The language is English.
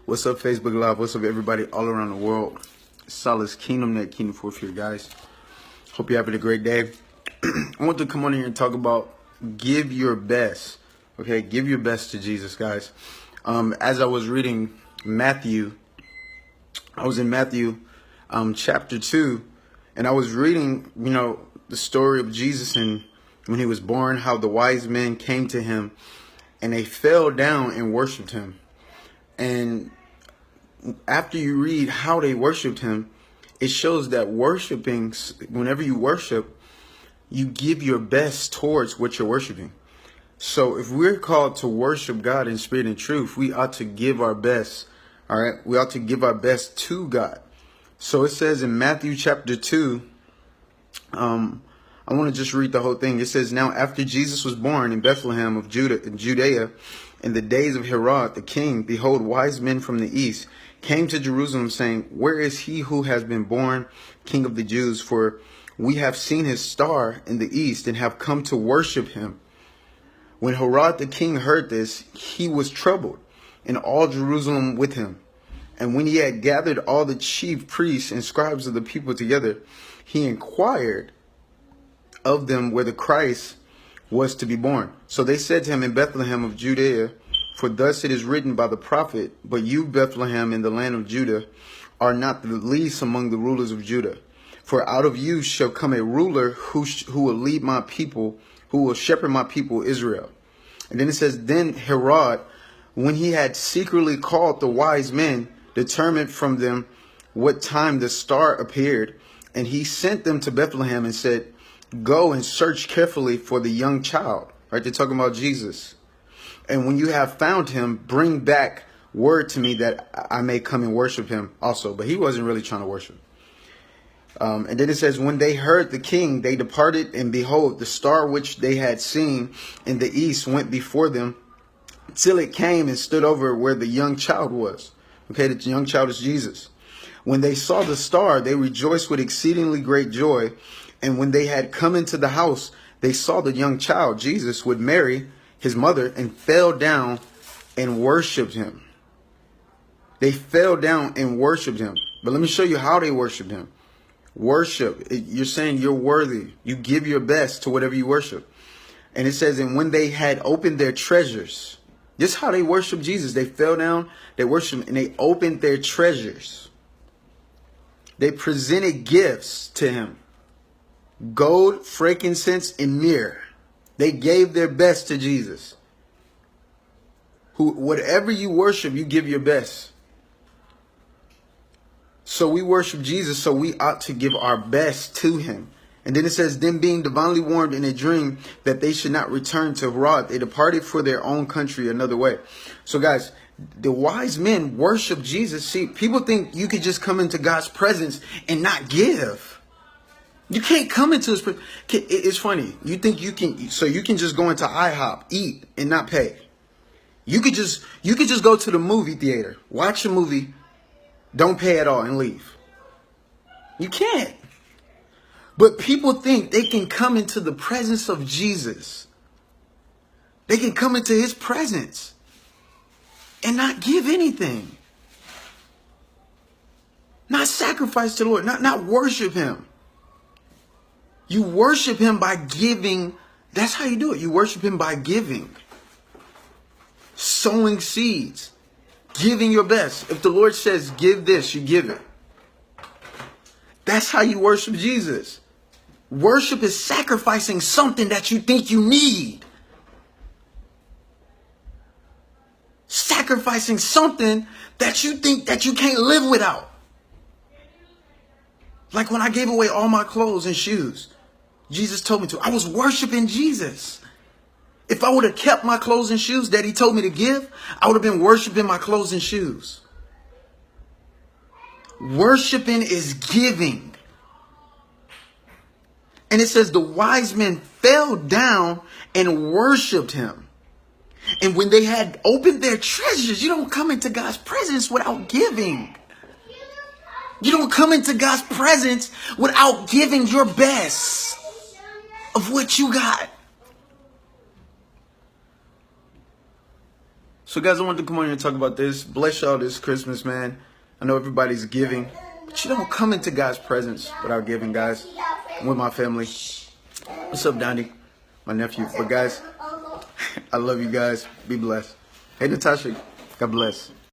What's up, Facebook Live? What's up, everybody all around the world? Silas Kingdomnaire, Kingdom Forth here, guys. Hope you're having a great day. I want to come on here and talk about give your best. Okay, give your best to Jesus, guys. As I was reading Matthew, I was in Matthew chapter 2, and I was reading, the story of Jesus and when he was born, how the wise men came to him and they fell down and worshiped him. And after you read how they worshiped him, it shows that worshiping, whenever you worship, you give your best towards what you're worshiping. So if we're called to worship God in spirit and truth, we ought to give our best. All right. We ought to give our best to God. So it says in Matthew chapter 2, I want to just read the whole thing. It says, now after Jesus was born in Bethlehem of Judea, in the days of Herod the king, behold, wise men from the east came to Jerusalem, saying, where is he who has been born King of the Jews? For we have seen his star in the east and have come to worship him. When Herod the king heard this, he was troubled, and all Jerusalem with him. And when he had gathered all the chief priests and scribes of the people together, he inquired of them where the Christ was to be born. So they said to him, in Bethlehem of Judea, for thus it is written by the prophet, but you, Bethlehem, in the land of Judah, are not the least among the rulers of Judah. For out of you shall come a ruler who will lead my people, who will shepherd my people Israel. And then it says, then Herod, when he had secretly called the wise men, determined from them what time the star appeared, and he sent them to Bethlehem and said, go and search carefully for the young child. Right? They're talking about Jesus. And when you have found him, bring back word to me that I may come and worship him also. But he wasn't really trying to worship. And then it says, when they heard the king, they departed, and behold, the star which they had seen in the east went before them till it came and stood over where the young child was. Okay, the young child is Jesus. When they saw the star, they rejoiced with exceedingly great joy. And when they had come into the house, they saw the young child, Jesus, with Mary, his mother, and fell down and worshiped him. They fell down and worshiped him. But let me show you how they worshiped him. Worship. You're saying you're worthy. You give your best to whatever you worship. And it says, and when they had opened their treasures, this is how they worshiped Jesus. They fell down, they worshiped him, and they opened their treasures. They presented gifts to him. Gold, frankincense, and myrrh. They gave their best to Jesus. Whatever you worship, you give your best. So we worship Jesus, so we ought to give our best to him. And then it says, them being divinely warned in a dream that they should not return to Herod, they departed for their own country another way. So guys, the wise men worship Jesus. See, people think you could just come into God's presence and not give. You can't come into his presence. It's funny. You think you can, so you can just go into IHOP, eat, and not pay. You could just go to the movie theater, watch a movie, don't pay at all, and leave. You can't. But people think they can come into the presence of Jesus. They can come into his presence and not give anything. Not sacrifice to the Lord, not worship him. You worship him by giving. That's how you do it. You worship him by giving. Sowing seeds. Giving your best. If the Lord says, give this, you give it. That's how you worship Jesus. Worship is sacrificing something that you think you need. Sacrificing something that you think that you can't live without. Like when I gave away all my clothes and shoes. Jesus told me to. I was worshiping Jesus. If I would have kept my clothes and shoes that he told me to give, I would have been worshiping my clothes and shoes. Worshiping is giving. And it says the wise men fell down and worshiped him. And when they had opened their treasures, you don't come into God's presence without giving. You don't come into God's presence without giving your best of what you got. So guys, I wanted to come on here and talk about this. Bless y'all this Christmas, man. I know everybody's giving, but you don't come into God's presence without giving, guys. I'm with my family. What's up, Donnie? My nephew. But guys, I love you guys. Be blessed. Hey, Natasha. God bless.